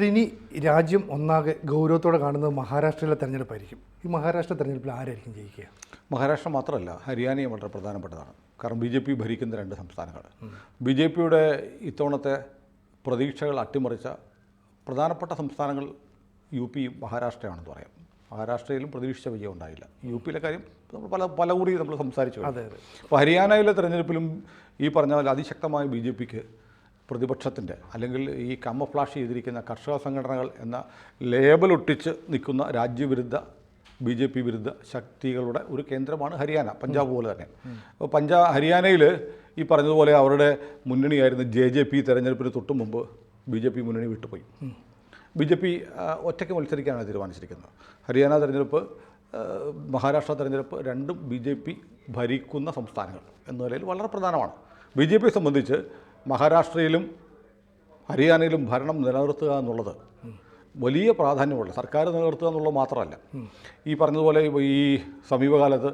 ഇനി രാജ്യം ഒന്നാകെ ഗൗരവത്തോടെ കാണുന്നത് മഹാരാഷ്ട്രയിലെ തെരഞ്ഞെടുപ്പായിരിക്കും. ഈ മഹാരാഷ്ട്ര തെരഞ്ഞെടുപ്പിൽ ആരായിരിക്കും ജയിക്കുക? മഹാരാഷ്ട്ര മാത്രമല്ല, ഹരിയാനയും വളരെ പ്രധാനപ്പെട്ടതാണ്. കാരണം ബി ജെ പി ഭരിക്കുന്ന രണ്ട് സംസ്ഥാനങ്ങൾ. ബി ജെ പിയുടെ ഇത്തവണത്തെ പ്രതീക്ഷകൾ അട്ടിമറിച്ച പ്രധാനപ്പെട്ട സംസ്ഥാനങ്ങൾ യു പിയും മഹാരാഷ്ട്രയാണെന്ന് പറയാം. മഹാരാഷ്ട്രയിലും പ്രതീക്ഷിച്ച വിജയം ഉണ്ടായില്ല. യു പിയിലെ കാര്യം നമ്മൾ പല കൂടി നമ്മൾ സംസാരിച്ചു. അപ്പോൾ ഹരിയാനയിലെ തെരഞ്ഞെടുപ്പിലും ഈ പറഞ്ഞ പോലെ അതിശക്തമായ ബി ജെ പിക്ക് പ്രതിപക്ഷത്തിൻ്റെ അല്ലെങ്കിൽ ഈ കമ്മഫ്ലാഷ് ചെയ്തിരിക്കുന്ന കർഷക സംഘടനകൾ എന്ന ലേബലൊട്ടിച്ച് നിൽക്കുന്ന രാജ്യവിരുദ്ധ ബി ജെ പി വിരുദ്ധ ശക്തികളുടെ ഒരു കേന്ദ്രമാണ് ഹരിയാന, പഞ്ചാബ് പോലെ തന്നെ. അപ്പോൾ ഹരിയാനയിൽ ഈ പറഞ്ഞതുപോലെ അവരുടെ മുന്നണിയായിരുന്ന ജെ പി തെരഞ്ഞെടുപ്പിന് തൊട്ട് മുമ്പ് ബി ജെ പി മുന്നണി വിട്ടുപോയി. ബി ജെ പി ഒറ്റയ്ക്ക് മത്സരിക്കാനാണ് തീരുമാനിച്ചിരിക്കുന്നത്. ഹരിയാന തെരഞ്ഞെടുപ്പ്, മഹാരാഷ്ട്ര തെരഞ്ഞെടുപ്പ് രണ്ടും ബി ജെ പി ഭരിക്കുന്ന സംസ്ഥാനങ്ങൾ എന്ന നിലയിൽ വളരെ പ്രധാനമാണ്. ബി ജെ പിയെ സംബന്ധിച്ച് മഹാരാഷ്ട്രയിലും ഹരിയാനയിലും ഭരണം നിലനിർത്തുക എന്നുള്ളത് വലിയ പ്രാധാന്യമുള്ള, സർക്കാർ നിലനിർത്തുക എന്നുള്ളത് മാത്രമല്ല, ഈ പറഞ്ഞതുപോലെ ഈ സമീപകാലത്ത്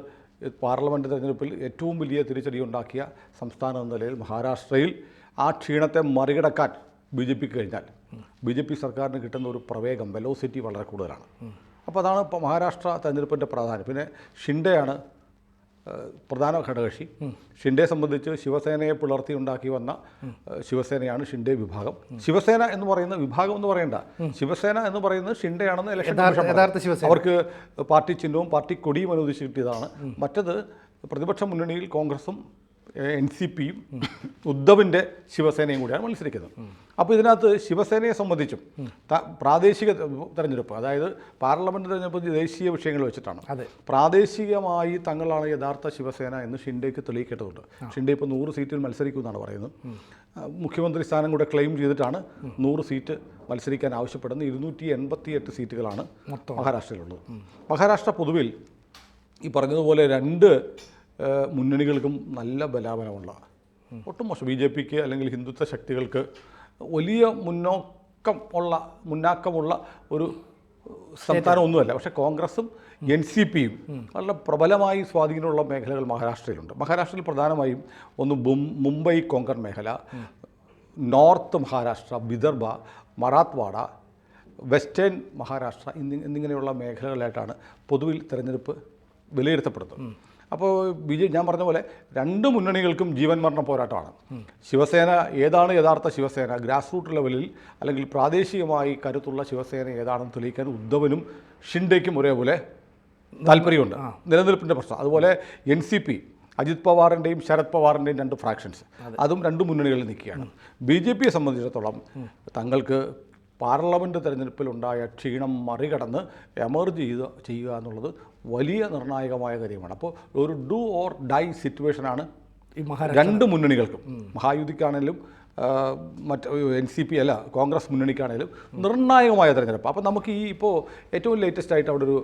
പാർലമെൻറ്റ് തെരഞ്ഞെടുപ്പിൽ ഏറ്റവും വലിയ തിരിച്ചടി ഉണ്ടാക്കിയ സംസ്ഥാനം എന്ന നിലയിൽ മഹാരാഷ്ട്രയിൽ ആ ക്ഷീണത്തെ മറികടക്കാൻ ബി ജെ പിക്ക് കഴിഞ്ഞാൽ ബി ജെ പി സർക്കാരിന് കിട്ടുന്ന ഒരു പ്രവേഗം, വെലോസിറ്റി വളരെ കൂടുതലാണ്. അപ്പോൾ അതാണ് ഇപ്പോൾ മഹാരാഷ്ട്ര തെരഞ്ഞെടുപ്പിൻ്റെ പ്രാധാന്യം. പിന്നെ ഷിൻഡെയാണ് പ്രധാന ഘടകകക്ഷി. ഷിൻഡെയെ സംബന്ധിച്ച് ശിവസേനയെ പിളർത്തി ഉണ്ടാക്കി വന്ന ശിവസേനയാണ് ഷിൻഡെ വിഭാഗം. ശിവസേന എന്ന് പറയുന്ന വിഭാഗം എന്ന് പറയേണ്ട, ശിവസേന എന്ന് പറയുന്നത് ഷിൻഡെയാണെന്ന് ഇലക്ഷൻ കമ്മീഷൻ അവർക്ക് പാർട്ടി ചിഹ്നവും പാർട്ടി കൊടിയും അനുവദിച്ച് കിട്ടിയതാണ്. മറ്റത് പ്രതിപക്ഷ മുന്നണിയിൽ കോൺഗ്രസും എൻ സി പിയും ഉദ്ധവിൻ്റെ ശിവസേനയും കൂടിയാണ് മത്സരിക്കുന്നത്. അപ്പോൾ ഇതിനകത്ത് ശിവസേനയെ സംബന്ധിച്ചും പ്രാദേശിക തെരഞ്ഞെടുപ്പ്, അതായത് പാർലമെൻറ്റ് തെരഞ്ഞെടുപ്പ് ദേശീയ വിഷയങ്ങൾ വെച്ചിട്ടാണ്. പ്രാദേശികമായി തങ്ങളാണ് യഥാർത്ഥ ശിവസേന എന്ന് ഷിൻഡെക്ക് തെളിയിക്കേണ്ടതുണ്ട്. ഷിൻഡെ ഇപ്പോൾ 100 സീറ്റിൽ മത്സരിക്കുമെന്നാണ് പറയുന്നത്. മുഖ്യമന്ത്രി സ്ഥാനം കൂടെ ക്ലെയിം ചെയ്തിട്ടാണ് 100 സീറ്റ് മത്സരിക്കാൻ ആവശ്യപ്പെടുന്ന 288 സീറ്റുകളാണ് മഹാരാഷ്ട്രയിലുള്ളത്. മഹാരാഷ്ട്ര പൊതുവിൽ ഈ പറഞ്ഞതുപോലെ രണ്ട് മുന്നണികൾക്കും നല്ല ബലാബലമുള്ള, ഒട്ടും മോശം, ബി ജെ പിക്ക് അല്ലെങ്കിൽ ഹിന്ദുത്വ ശക്തികൾക്ക് വലിയ മുന്നാക്കമുള്ള ഒരു സംസ്ഥാനമൊന്നുമല്ല. പക്ഷേ കോൺഗ്രസും എൻ സി പിയും വളരെ പ്രബലമായി സ്വാധീനമുള്ള മേഖലകൾ മഹാരാഷ്ട്രയിലുണ്ട്. മഹാരാഷ്ട്രയിൽ പ്രധാനമായും ഒന്ന് മുംബൈ കൊങ്കൺ മേഖല, നോർത്ത് മഹാരാഷ്ട്ര, വിദർഭ, മറാത്ത്വാഡ, വെസ്റ്റേൺ മഹാരാഷ്ട്ര എന്നിങ്ങനെയുള്ള മേഖലകളായിട്ടാണ് പൊതുവിൽ തെരഞ്ഞെടുപ്പ് വിലയിരുത്തപ്പെടുന്നത്. അപ്പോൾ ഞാൻ പറഞ്ഞ പോലെ രണ്ട് മുന്നണികൾക്കും ജീവൻ മരണ പോരാട്ടമാണ്. ശിവസേന ഏതാണ് യഥാർത്ഥ ശിവസേന, ഗ്രാസ് റൂട്ട് ലെവലിൽ അല്ലെങ്കിൽ പ്രാദേശികമായി കരുത്തുള്ള ശിവസേന ഏതാണെന്ന് തെളിയിക്കാൻ ഉദ്ധവിനും ഷിൻഡെയ്ക്കും ഒരേപോലെ താല്പര്യമുണ്ട്. നിലനിൽപ്പിൻ്റെ പ്രശ്നം. അതുപോലെ എൻ സി പി, അജിത് പവാറിൻ്റെയും ശരത് പവാറിൻ്റെയും രണ്ട് ഫ്രാക്ഷൻസ്, അതും രണ്ട് മുന്നണികളിൽ നിൽക്കുകയാണ്. ബി ജെ പിയെ സംബന്ധിച്ചിടത്തോളം തങ്ങൾക്ക് പാർലമെൻറ്റ് തെരഞ്ഞെടുപ്പിലുണ്ടായ ക്ഷീണം മറികടന്ന് എമർജ് ചെയ്യുക എന്നുള്ളത് വലിയ നിർണായകമായ കാര്യമാണ്. അപ്പോൾ ഒരു ഡു ഓർ ഡൈ സിറ്റുവേഷനാണ് ഈ രണ്ട് മുന്നണികൾക്കും. മഹായുതിക്കാണേലും എൻ സി പി അല്ല കോൺഗ്രസ് മുന്നണിക്കാണേലും നിർണായകമായ തെരഞ്ഞെടുപ്പ്. അപ്പോൾ നമുക്ക് ഇപ്പോൾ ഏറ്റവും ലേറ്റസ്റ്റ് ആയിട്ട് അവിടെ ഒരു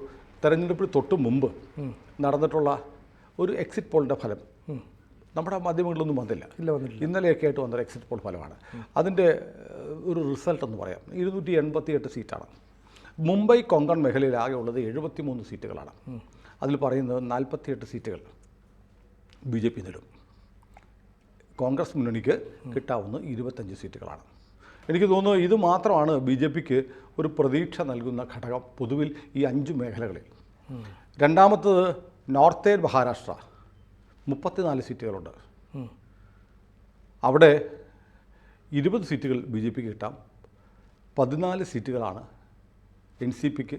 തെരഞ്ഞെടുപ്പിന് തൊട്ട് മുമ്പ് നടന്നിട്ടുള്ള ഒരു എക്സിറ്റ് പോളിൻ്റെ ഫലം നമ്മുടെ മാധ്യമങ്ങളിലൊന്നും വന്നില്ല. ഇന്നലെയൊക്കെ ആയിട്ട് വന്നൊരു എക്സിറ്റ് പോൾ ഫലമാണ്. അതിൻ്റെ ഒരു റിസൾട്ട് എന്ന് പറയാം 288 സീറ്റാണ്. മുംബൈ കൊങ്കൺ മേഖലയിൽ ആകെ ഉള്ളത് 73 സീറ്റുകളാണ്. അതിൽ പറയുന്നത് 48 സീറ്റുകൾ ബി ജെ പി നേടും. കോൺഗ്രസ് മുന്നണിക്ക് കിട്ടാവുന്ന 25 സീറ്റുകളാണ്. എനിക്ക് തോന്നുന്നു ഇത് മാത്രമാണ് ബി ജെ പിക്ക് ഒരു പ്രതീക്ഷ നൽകുന്ന ഘടകം പൊതുവിൽ ഈ 5 മേഖലകളിൽ. രണ്ടാമത്തത് നോർത്തേൺ മഹാരാഷ്ട്ര, 34 സീറ്റുകളുണ്ട്. അവിടെ 20 സീറ്റുകൾ ബി ജെ പിക്ക് കിട്ടാം. 14 സീറ്റുകളാണ് എൻ സി പിക്ക്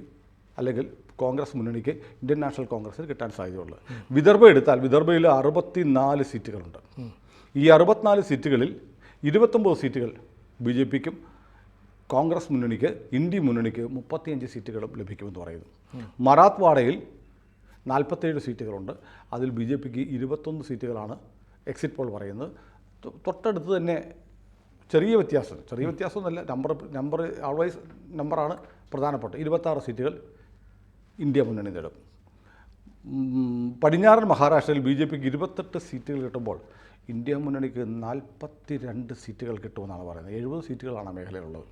അല്ലെങ്കിൽ കോൺഗ്രസ് മുന്നണിക്ക്, ഇന്ത്യൻ നാഷണൽ കോൺഗ്രസ്സിന് കിട്ടാൻ സാധ്യതയുള്ളത്. വിദർഭ എടുത്താൽ വിദർഭയിൽ 64 സീറ്റുകളുണ്ട്. ഈ 64 സീറ്റുകളിൽ 29 സീറ്റുകൾ ബി ജെ പിക്കും കോൺഗ്രസ് മുന്നണിക്ക്, ഇന്ത്യ മുന്നണിക്ക് 35 സീറ്റുകളും ലഭിക്കുമെന്ന് പറയുന്നു. മറാത്ത്വാഡയിൽ 47 സീറ്റുകളുണ്ട്. അതിൽ ബി ജെ പിക്ക് 21 സീറ്റുകളാണ് എക്സിറ്റ് പോൾ പറയുന്നത്. തൊട്ടടുത്ത് തന്നെ ചെറിയ വ്യത്യാസമൊന്നുമല്ല, നമ്പർ ഓൾവൈസ് നമ്പറാണ് പ്രധാനപ്പെട്ട. 26 സീറ്റുകൾ ഇന്ത്യ മുന്നണി നേടും. പടിഞ്ഞാറൻ മഹാരാഷ്ട്രയിൽ ബി ജെ പിക്ക് 28 സീറ്റുകൾ കിട്ടുമ്പോൾ ഇന്ത്യ മുന്നണിക്ക് 42 സീറ്റുകൾ കിട്ടുമെന്നാണ് പറയുന്നത്. 70 സീറ്റുകളാണ് ആ മേഖലയിലുള്ളത്.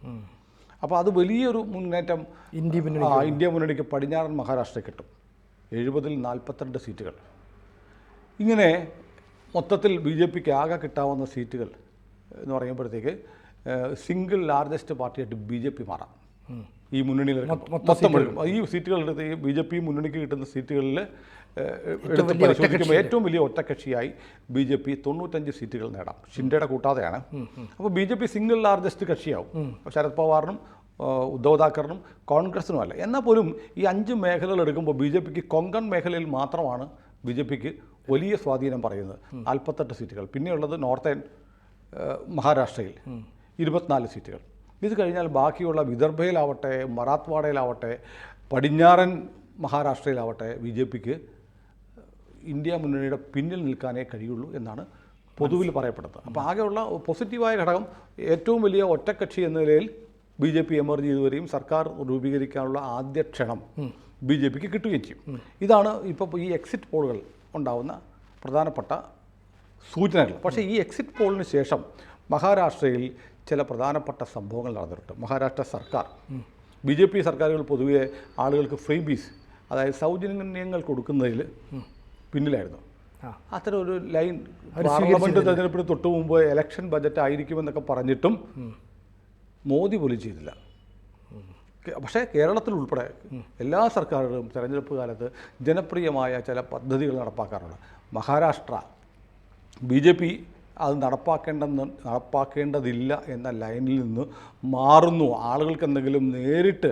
അപ്പോൾ അത് വലിയൊരു മുന്നേറ്റം ഇന്ത്യ മുന്നണിക്ക് പടിഞ്ഞാറൻ മഹാരാഷ്ട്രയിൽ കിട്ടും. 70ൽ 42 സീറ്റുകൾ. ഇങ്ങനെ മൊത്തത്തിൽ ബി ജെ പിക്ക് ആകെ കിട്ടാവുന്ന സീറ്റുകൾ എന്ന് പറയുമ്പോഴത്തേക്ക് സിംഗിൾ ലാർജസ്റ്റ് പാർട്ടിയായിട്ട് BJP മാറാം. ഈ മുന്നണിയിൽ മൊത്തം ഈ സീറ്റുകളെടുത്ത് ഈ BJP മുന്നണിക്ക് കിട്ടുന്ന സീറ്റുകളിൽ എടുത്ത് പരിശോധിക്കുമ്പോൾ ഏറ്റവും വലിയ ഒറ്റക്കക്ഷിയായി BJP 95 സീറ്റുകൾ നേടാം. ഷിൻഡയുടെ കൂട്ടാതെയാണ്. അപ്പോൾ BJP സിംഗിൾ ലാർജസ്റ്റ് കക്ഷിയാവും. ശരത് പവാറിനും ഉദ്ധവ് താക്കറിനും കോൺഗ്രസിനും അല്ല. എന്നാൽ പോലും ഈ 5 മേഖലകൾ എടുക്കുമ്പോൾ BJPക്ക് കൊങ്കൺ മേഖലയിൽ മാത്രമാണ് BJPക്ക് വലിയ സ്വാധീനം പറയുന്നത്. 48 സീറ്റുകൾ. പിന്നെയുള്ളത് നോർത്തേൺ മഹാരാഷ്ട്രയിൽ 24 സീറ്റുകൾ. ഇത് കഴിഞ്ഞാൽ ബാക്കിയുള്ള വിദർഭയിലാവട്ടെ, മറാത്ത്വാഡയിലാവട്ടെ, പടിഞ്ഞാറൻ മഹാരാഷ്ട്രയിലാവട്ടെ BJPക്ക് ഇന്ത്യ മുന്നണിയുടെ പിന്നിൽ നിൽക്കാനേ കഴിയുള്ളൂ എന്നാണ് പൊതുവിൽ പറയപ്പെടുന്നത്. അപ്പോൾ ആകെയുള്ള പോസിറ്റീവായ ഘടകം ഏറ്റവും വലിയ ഒറ്റക്കക്ഷി എന്ന നിലയിൽ BJP എമർജ് ചെയ്തുവരെയും സർക്കാർ രൂപീകരിക്കാനുള്ള ആദ്യ ക്ഷണം BJPക്ക് കിട്ടുകയും ചെയ്യും. ഇതാണ് ഇപ്പോൾ ഈ എക്സിറ്റ് പോളുകൾ ഉണ്ടാവുന്ന പ്രധാനപ്പെട്ട സൂചനകൾ. പക്ഷേ ഈ എക്സിറ്റ് പോളിന് ശേഷം മഹാരാഷ്ട്രയിൽ ചില പ്രധാനപ്പെട്ട സംഭവങ്ങൾ നടന്നിട്ടുണ്ട്. മഹാരാഷ്ട്ര സർക്കാർ BJP സർക്കാരുകൾ പൊതുവെ ആളുകൾക്ക് ഫ്രീ ബീസ്, അതായത് സൗജന്യങ്ങൾ കൊടുക്കുന്നതിൽ പിന്നിലായിരുന്നു. അത്തരം ഒരു ലൈൻ പാർലമെൻറ്റ് തെരഞ്ഞെടുപ്പിന് തൊട്ട് മുമ്പ് ഇലക്ഷൻ ബജറ്റ് ആയിരിക്കുമെന്നൊക്കെ പറഞ്ഞിട്ടും മോദി പോലും ചെയ്തില്ല. പക്ഷേ കേരളത്തിൽ ഉൾപ്പെടെ എല്ലാ സർക്കാരുകളും തെരഞ്ഞെടുപ്പ് കാലത്ത് ജനപ്രിയമായ ചില പദ്ധതികൾ നടപ്പാക്കാറുണ്ട്. മഹാരാഷ്ട്ര BJP അത് നടപ്പാക്കേണ്ടതില്ല എന്ന ലൈനിൽ നിന്ന് മാറുന്നു. ആളുകൾക്ക് എന്തെങ്കിലും നേരിട്ട്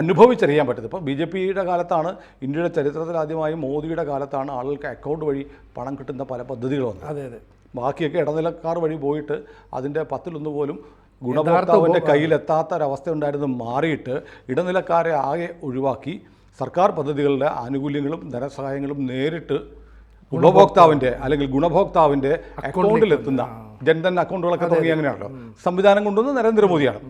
അനുഭവിച്ചറിയാൻ പറ്റുന്നത്. ഇപ്പോൾ BJPയുടെ കാലത്താണ്, ഇന്ത്യയുടെ ചരിത്രത്തിൽ ആദ്യമായി മോദിയുടെ കാലത്താണ് ആളുകൾക്ക് അക്കൗണ്ട് വഴി പണം കിട്ടുന്ന പല പദ്ധതികൾ വന്നത്. അതെ അതെ. ബാക്കിയൊക്കെ ഇടനിലക്കാർ വഴി പോയിട്ട് അതിൻ്റെ 10-1 പോലും ഗുണഭോക്താവിൻ്റെ കയ്യിലെത്താത്ത ഒരവസ്ഥ ഉണ്ടായിരുന്നു. മാറിയിട്ട് ഇടനിലക്കാരെ ആകെ ഒഴിവാക്കി സർക്കാർ പദ്ധതികളുടെ ആനുകൂല്യങ്ങളും ധനസഹായങ്ങളും നേരിട്ട് ഉപഭോക്താവിൻ്റെ അല്ലെങ്കിൽ ഗുണഭോക്താവിൻ്റെ അക്കൗണ്ടിലെത്തുന്ന ജൻധൻ അക്കൗണ്ടുകളൊക്കെ തുടങ്ങി അങ്ങനെയാണല്ലോ സംവിധാനം കൊണ്ടുവന്ന് നരേന്ദ്രമോദിയാണ്.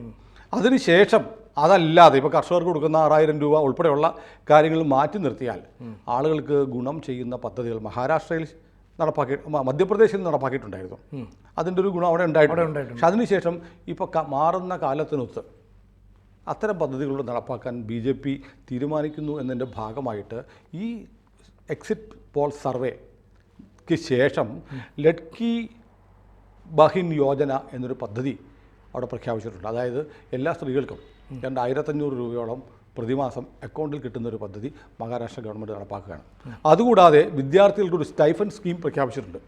അതിനുശേഷം അതല്ലാതെ ഇപ്പോൾ കർഷകർക്ക് കൊടുക്കുന്ന 6000 രൂപ ഉൾപ്പെടെയുള്ള കാര്യങ്ങൾ മാറ്റി നിർത്തിയാൽ ആളുകൾക്ക് ഗുണം ചെയ്യുന്ന പദ്ധതികൾ മഹാരാഷ്ട്രയിൽ മധ്യപ്രദേശിൽ നടപ്പാക്കിയിട്ടുണ്ടായിരുന്നു. അതിൻ്റെ ഒരു ഗുണം അവിടെ ഉണ്ടായിട്ടുണ്ട്. പക്ഷെ അതിനുശേഷം ഇപ്പോൾ മാറുന്ന കാലത്തിനൊത്ത് അത്തരം പദ്ധതികൾ നടപ്പാക്കാൻ BJP തീരുമാനിക്കുന്നു എന്നതിൻ്റെ ഭാഗമായിട്ട് ഈ എക്സിറ്റ് പോൾ സർവേക്ക് ശേഷം ലഡ്കി ബഹിൻ യോജന എന്നൊരു പദ്ധതി അവിടെ പ്രഖ്യാപിച്ചിട്ടുണ്ട്. അതായത് എല്ലാ സ്ത്രീകൾക്കും 2500 രൂപയോളം പ്രതിമാസം അക്കൗണ്ടിൽ കിട്ടുന്നൊരു പദ്ധതി മഹാരാഷ്ട്ര ഗവൺമെൻറ് നടപ്പാക്കുകയാണ്. അതുകൂടാതെ വിദ്യാർത്ഥികൾക്ക് ഒരു സ്റ്റൈഫൻ സ്കീം പ്രഖ്യാപിച്ചിട്ടുണ്ട്.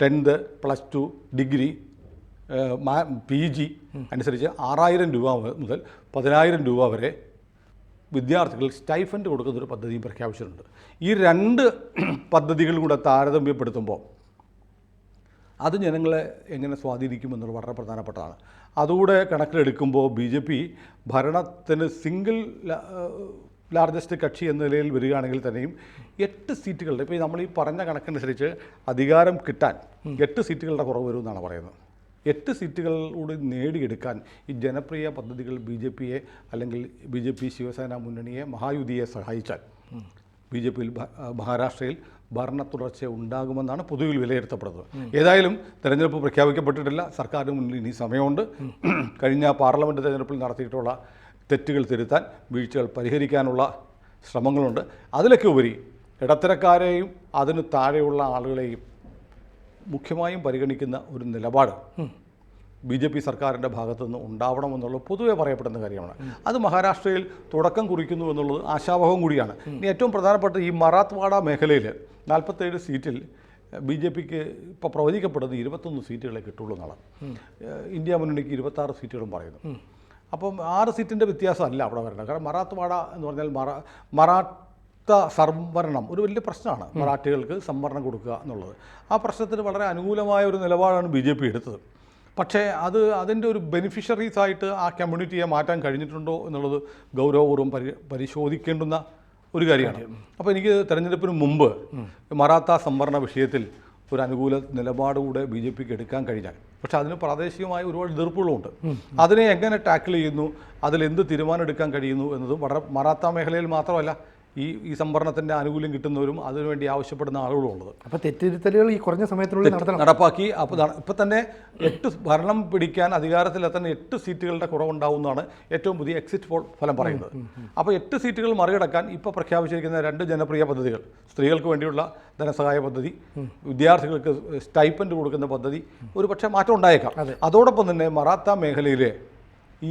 10th, +2, ഡിഗ്രി, PG അനുസരിച്ച് 6000 രൂപ മുതൽ 10000 രൂപ വരെ വിദ്യാർത്ഥികൾ സ്റ്റൈഫൻഡ് കൊടുക്കുന്നൊരു പദ്ധതിയും പ്രഖ്യാപിച്ചിട്ടുണ്ട്. ഈ 2 പദ്ധതികൾ കൂടെ താരതമ്യപ്പെടുത്തുമ്പോൾ അത് ജനങ്ങളെ എങ്ങനെ സ്വാധീനിക്കുമെന്നുള്ളത് വളരെ പ്രധാനപ്പെട്ടതാണ്. അതുകൂടെ കണക്കിലെടുക്കുമ്പോൾ BJP ഭരണത്തിന് സിംഗിൾ ലാർജസ്റ്റ് കക്ഷി എന്ന നിലയിൽ വരികയാണെങ്കിൽ തന്നെയും 8 സീറ്റുകളുടെ, ഇപ്പോൾ നമ്മൾ ഈ പറഞ്ഞ കണക്കനുസരിച്ച് അധികാരം കിട്ടാൻ 8 സീറ്റുകളുടെ കുറവ് വരുമെന്നാണ് പറയുന്നത്. 8 സീറ്റുകളോട് നേടിയെടുക്കാൻ ഈ ജനപ്രിയ പദ്ധതികൾ BJPയെ അല്ലെങ്കിൽ BJP ശിവസേന മുന്നണിയെ മഹായുതിയെ സഹായിച്ചാൽ BJPയിൽ മഹാരാഷ്ട്രയിൽ ഭരണ തുടർച്ച ഉണ്ടാകുമെന്നാണ് പൊതുവിൽ വിലയിരുത്തപ്പെടുന്നത്. ഏതായാലും തെരഞ്ഞെടുപ്പ് പ്രഖ്യാപിക്കപ്പെട്ടിട്ടില്ല. സർക്കാരിന് മുന്നിൽ ഇനി സമയമുണ്ട്. കഴിഞ്ഞ പാർലമെൻറ്റ് തെരഞ്ഞെടുപ്പിൽ നടത്തിയിട്ടുള്ള തെറ്റുകൾ തിരുത്താൻ, വീഴ്ചകൾ പരിഹരിക്കാനുള്ള ശ്രമങ്ങളുണ്ട്. അതിലൊക്കെ ഉപരി ഇടത്തരക്കാരെയും അതിന് താഴെയുള്ള ആളുകളെയും മുഖ്യമായും പരിഗണിക്കുന്ന ഒരു നിലപാട് BJP സർക്കാരിൻ്റെ ഭാഗത്തുനിന്ന് ഉണ്ടാവണമെന്നുള്ളത് പൊതുവെ പറയപ്പെടുന്ന കാര്യമാണ്. അത് മഹാരാഷ്ട്രയിൽ തുടക്കം കുറിക്കുന്നു എന്നുള്ളത് ആശാവഹം കൂടിയാണ്. ഇനി ഏറ്റവും പ്രധാനപ്പെട്ട ഈ മറാത്ത്വാഡ മേഖലയിൽ 47 സീറ്റിൽ BJPക്ക് ഇപ്പോൾ പ്രവചിക്കപ്പെടുന്നത് 21 സീറ്റുകളെ കിട്ടുള്ളൂ എന്നാണ്. ഇന്ത്യ മുന്നണിക്ക് 26 സീറ്റുകളും പറയുന്നു. അപ്പം 6 സീറ്റിൻ്റെ വ്യത്യാസമല്ല അവിടെ വരണം. കാരണം മറാത്ത്വാഡ എന്ന് പറഞ്ഞാൽ മറാത്ത സംവരണം ഒരു വലിയ പ്രശ്നമാണ്. മറാഠികൾക്ക് സംവരണം കൊടുക്കുക എന്നുള്ളത്. ആ പ്രശ്നത്തിന് വളരെ അനുകൂലമായ ഒരു നിലപാടാണ് BJP എടുത്തത്. പക്ഷേ അതിൻ്റെ ഒരു ബെനിഫിഷ്യറീസായിട്ട് ആ കമ്മ്യൂണിറ്റിയെ മാറ്റാൻ കഴിഞ്ഞിട്ടുണ്ടോ എന്നുള്ളത് ഗൗരവപൂർവ്വം പരിശോധിക്കേണ്ടുന്ന ഒരു കാര്യമാണ്. അപ്പോൾ എനിക്ക് തെരഞ്ഞെടുപ്പിന് മുമ്പ് മറാത്ത സംവരണ വിഷയത്തിൽ ഒരു അനുകൂല നിലപാടുകൂടെ BJPക്ക് എടുക്കാൻ കഴിഞ്ഞാൽ, പക്ഷെ അതിന് പ്രാദേശികമായ ഒരുപാട് എതിർപ്പുകളുമുണ്ട്. അതിനെ എങ്ങനെ ടാക്കിൾ ചെയ്യുന്നു, അതിലെന്ത് തീരുമാനം എടുക്കാൻ കഴിയുന്നു എന്നതും വളരെ മറാത്ത മേഖലയിൽ മാത്രമല്ല ഈ സംവരണത്തിൻ്റെ ആനുകൂല്യം കിട്ടുന്നവരും അതിനുവേണ്ടി ആവശ്യപ്പെടുന്ന ആളുകളും ഉള്ളത്. അപ്പോൾ തെറ്റിരുത്തലുകൾ ഈ കുറഞ്ഞ സമയത്തിനുള്ളിൽ നടപ്പാക്കി. അപ്പോൾ ഇപ്പം തന്നെ 8 ഭരണം പിടിക്കാൻ അധികാരത്തിലെത്താൻ 8 സീറ്റുകളുടെ കുറവുണ്ടാവുന്നതാണ് ഏറ്റവും പുതിയ എക്സിറ്റ് പോൾ ഫലം പറയുന്നത്. അപ്പോൾ 8 സീറ്റുകൾ മറികടക്കാൻ ഇപ്പോൾ പ്രഖ്യാപിച്ചിരിക്കുന്ന 2 ജനപ്രിയ പദ്ധതികൾ, സ്ത്രീകൾക്ക് വേണ്ടിയുള്ള ധനസഹായ പദ്ധതി, വിദ്യാർത്ഥികൾക്ക് സ്റ്റൈപ്പൻഡ് കൊടുക്കുന്ന പദ്ധതി, ഒരു പക്ഷേ മാറ്റം ഉണ്ടായേക്കാം. അതോടൊപ്പം തന്നെ മറാത്ത മേഖലയിലെ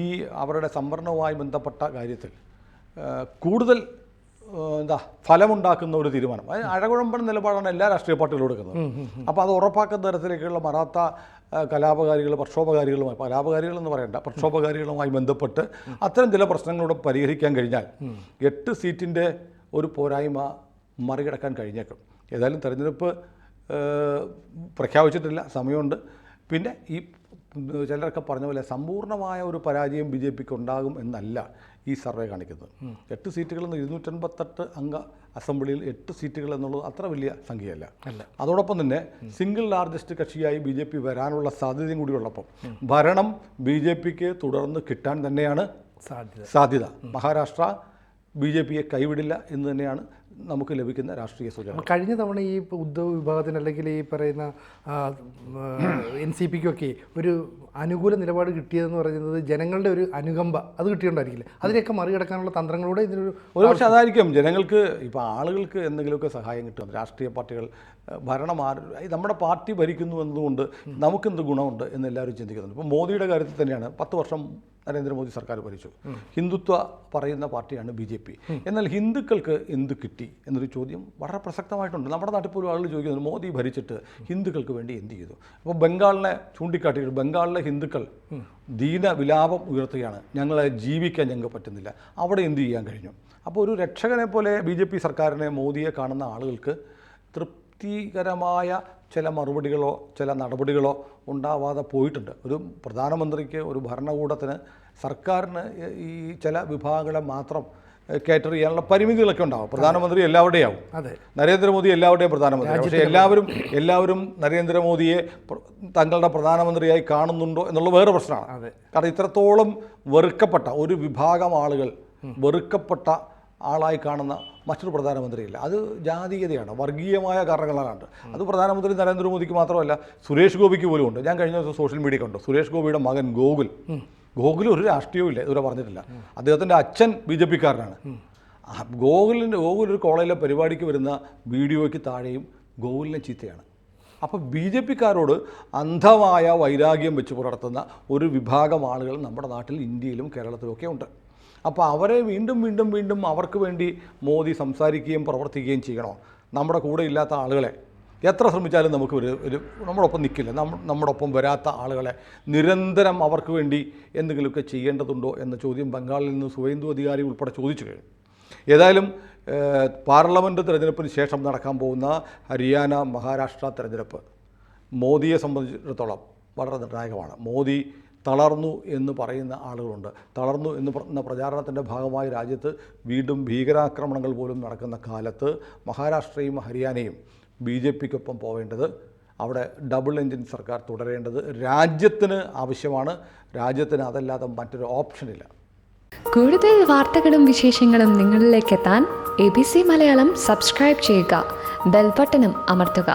ഈ അവരുടെ സംവരണവുമായി ബന്ധപ്പെട്ട കാര്യത്തിൽ കൂടുതൽ ഫലമുണ്ടാക്കുന്ന ഒരു തീരുമാനം, അത് അഴകുഴമ്പൻ നിലപാടാണ് എല്ലാ രാഷ്ട്രീയ പാർട്ടികളും എടുക്കുന്നത്. അപ്പോൾ അത് ഉറപ്പാക്കുന്ന തരത്തിലേക്കുള്ള മറാത്ത കലാപകാരികൾ, പ്രക്ഷോഭകാരികളുമായി, കലാപകാരികളെന്ന് പറയേണ്ട, പ്രക്ഷോഭകാരികളുമായി ബന്ധപ്പെട്ട് അത്തരം ചില പ്രശ്നങ്ങളോട് പരിഹരിക്കാൻ കഴിഞ്ഞാൽ 8 സീറ്റിൻ്റെ ഒരു പോരായ്മ മറികടക്കാൻ കഴിഞ്ഞേക്കും. ഏതായാലും തെരഞ്ഞെടുപ്പ് പ്രഖ്യാപിച്ചിട്ടില്ല, സമയമുണ്ട്. പിന്നെ ഈ ചിലരൊക്കെ പറഞ്ഞ പോലെ സമ്പൂർണ്ണമായ ഒരു പരാജയം BJPക്ക് ഉണ്ടാകും എന്നല്ല ഈ സർവേ കാണിക്കുന്നത്. 8 സീറ്റുകൾ 258 അംഗ അസംബ്ലിയിൽ 8 സീറ്റുകൾ എന്നുള്ളത് അത്ര വലിയ സംഖ്യയല്ല. അതോടൊപ്പം തന്നെ സിംഗിൾ ലാർജസ്റ്റ് കക്ഷിയായി BJP വരാനുള്ള സാധ്യതയും കൂടി ഉള്ളപ്പം ഭരണം BJPക്ക് തുടർന്ന് കിട്ടാൻ തന്നെയാണ് സാധ്യത. മഹാരാഷ്ട്ര BJPയെ കൈവിടില്ല എന്ന് തന്നെയാണ് നമുക്ക് ലഭിക്കുന്ന രാഷ്ട്രീയ സൂചന. കഴിഞ്ഞ തവണ ഈ ഉദ്ധവ് വിഭാഗത്തിന് അല്ലെങ്കിൽ ഈ പറയുന്ന NCPക്കൊക്കെ ഒരു അനുകൂല നിലപാട് കിട്ടിയതെന്ന് പറയുന്നത് ജനങ്ങളുടെ ഒരു അനുകമ്പ അത് കിട്ടിയിട്ടുണ്ടായിരിക്കില്ല. അതിനെയൊക്കെ മറികടക്കാനുള്ള തന്ത്രങ്ങളൂടെ ഇതിനൊരു ഒരുപക്ഷെ അതായിരിക്കും ജനങ്ങൾക്ക്, ഇപ്പോൾ ആളുകൾക്ക് എന്തെങ്കിലുമൊക്കെ സഹായം കിട്ടും. രാഷ്ട്രീയ പാർട്ടികൾ നമ്മുടെ പാർട്ടി ഭരിക്കുന്നു എന്നതുകൊണ്ട് നമുക്കെന്ത് ഗുണമുണ്ട് എന്ന് എല്ലാവരും ചിന്തിക്കുന്നുണ്ട്. ഇപ്പോൾ മോദിയുടെ കാര്യത്തിൽ തന്നെയാണ് 10 വർഷം നരേന്ദ്രമോദി സർക്കാർ ഭരിച്ചു. ഹിന്ദുത്വ പറയുന്ന പാർട്ടിയാണ് BJP. എന്നാൽ ഹിന്ദുക്കൾക്ക് എന്ത് കിട്ടി എന്നൊരു ചോദ്യം വളരെ പ്രസക്തമായിട്ടുണ്ട്. നമ്മുടെ നാട്ടിൽ പോലും ആളുകൾ ചോദിക്കുന്നത് മോദി ഭരിച്ചിട്ട് ഹിന്ദുക്കൾക്ക് വേണ്ടി എന്ത് ചെയ്തു. അപ്പോൾ ബംഗാളിനെ ചൂണ്ടിക്കാട്ടിയിട്ട് ബംഗാളിലെ ഹിന്ദുക്കൾ ദീനവിലാപം ഉയർത്തുകയാണ്, ഞങ്ങളെ ജീവിക്കാൻ ഞങ്ങൾക്ക് പറ്റുന്നില്ല, അവിടെ എന്ത് ചെയ്യാൻ കഴിഞ്ഞു. അപ്പോൾ ഒരു രക്ഷകനെ പോലെ BJP സർക്കാരിനെ, മോദിയെ കാണുന്ന ആളുകൾക്ക് തൃപ്തികരമായ ചില മറുപടികളോ ചില നടപടികളോ ഉണ്ടാവാതെ പോയിട്ടുണ്ട്. ഒരു പ്രധാനമന്ത്രിക്ക്, ഒരു ഭരണകൂടത്തിന്, സർക്കാരിന് ഈ ചില വിഭാഗങ്ങളെ മാത്രം കാറ്റർ ചെയ്യാനുള്ള പരിമിതികളൊക്കെ ഉണ്ടാവും. പ്രധാനമന്ത്രി എല്ലാവരുടെയും ആവും, നരേന്ദ്രമോദി എല്ലാവരുടെയും പ്രധാനമന്ത്രി. പക്ഷേ എല്ലാവരും നരേന്ദ്രമോദിയെ തങ്ങളുടെ പ്രധാനമന്ത്രിയായി കാണുന്നുണ്ടോ എന്നുള്ള വേറെ പ്രശ്നമാണ്. കാരണം ഇത്രത്തോളം വെറുക്കപ്പെട്ട ഒരു വിഭാഗം ആളുകൾ, വെറുക്കപ്പെട്ട ആളായി കാണുന്ന മറ്റൊരു പ്രധാനമന്ത്രിയില്ല. അത് ജാതീയതയാണ്, വർഗീയമായ കാരണങ്ങളാണ്. അത് പ്രധാനമന്ത്രി നരേന്ദ്രമോദിക്ക് മാത്രമല്ല, സുരേഷ് ഗോപിക്ക് പോലും ഉണ്ട്. ഞാൻ കഴിഞ്ഞ ദിവസം സോഷ്യൽ മീഡിയ കണ്ടു, സുരേഷ് ഗോപിയുടെ മകൻ ഗോകുൽ ഒരു രാഷ്ട്രീയവും ഇല്ല, ഇതുവരെ പറഞ്ഞിട്ടില്ല. അദ്ദേഹത്തിൻ്റെ അച്ഛൻ BJPക്കാരനാണ്. ഗോകുൽ ഒരു കോളേജിലെ പരിപാടിക്ക് വരുന്ന വീഡിയോയ്ക്ക് താഴെയും ഗോകുലിനെ ചീത്തയാണ്. അപ്പോൾ BJPക്കാരോട് അന്ധമായ വൈരാഗ്യം വെച്ച് പുലർത്തുന്ന ഒരു വിഭാഗം ആളുകൾ നമ്മുടെ നാട്ടിൽ, ഇന്ത്യയിലും കേരളത്തിലും ഒക്കെ ഉണ്ട്. അപ്പോൾ അവരെ വീണ്ടും അവർക്ക് വേണ്ടി മോദി സംസാരിക്കുകയും പ്രവർത്തിക്കുകയും ചെയ്യണോ? നമ്മുടെ കൂടെ ഇല്ലാത്ത ആളുകളെ എത്ര ശ്രമിച്ചാലും നമുക്ക് നമ്മളൊപ്പം നിൽക്കില്ല. നമ്മുടെ ഒപ്പം വരാത്ത ആളുകളെ നിരന്തരം അവർക്ക് വേണ്ടി എന്തെങ്കിലുമൊക്കെ ചെയ്യേണ്ടതുണ്ടോ എന്ന ചോദ്യം ബംഗാളിൽ നിന്ന് സുവേന്ദു അധികാരി ഉൾപ്പെടെ ചോദിച്ചു കഴിഞ്ഞു. ഏതായാലും പാർലമെൻറ്റ് തിരഞ്ഞെടുപ്പിന് ശേഷം നടക്കാൻ പോകുന്ന ഹരിയാന, മഹാരാഷ്ട്ര തിരഞ്ഞെടുപ്പ് മോദിയെ സംബന്ധിച്ചിടത്തോളം വളരെ നിർണായകമാണ്. മോദി തളർന്നു എന്ന് പറയുന്ന ആളുകളുണ്ട്. തളർന്നു എന്ന പ്രചാരണത്തിൻ്റെ ഭാഗമായി രാജ്യത്ത് വീണ്ടും ഭീകരാക്രമണങ്ങൾ പോലും നടക്കുന്ന കാലത്ത് മഹാരാഷ്ട്രയും ഹരിയാനയും BJPക്കൊപ്പം പോവേണ്ടത്, അവിടെ ഡബിൾ എൻജിൻ സർക്കാർ തുടരേണ്ടത് രാജ്യത്തിന് ആവശ്യമാണ്. രാജ്യത്തിന് അതല്ലാതെ മറ്റൊരു ഓപ്ഷനില്ല. കൂടുതൽ വാർത്തകളും വിശേഷങ്ങളും നിങ്ങളിലേക്ക് എത്താൻ ABC മലയാളം സബ്സ്ക്രൈബ് ചെയ്യുക, ബെൽ ബട്ടണും അമർത്തുക.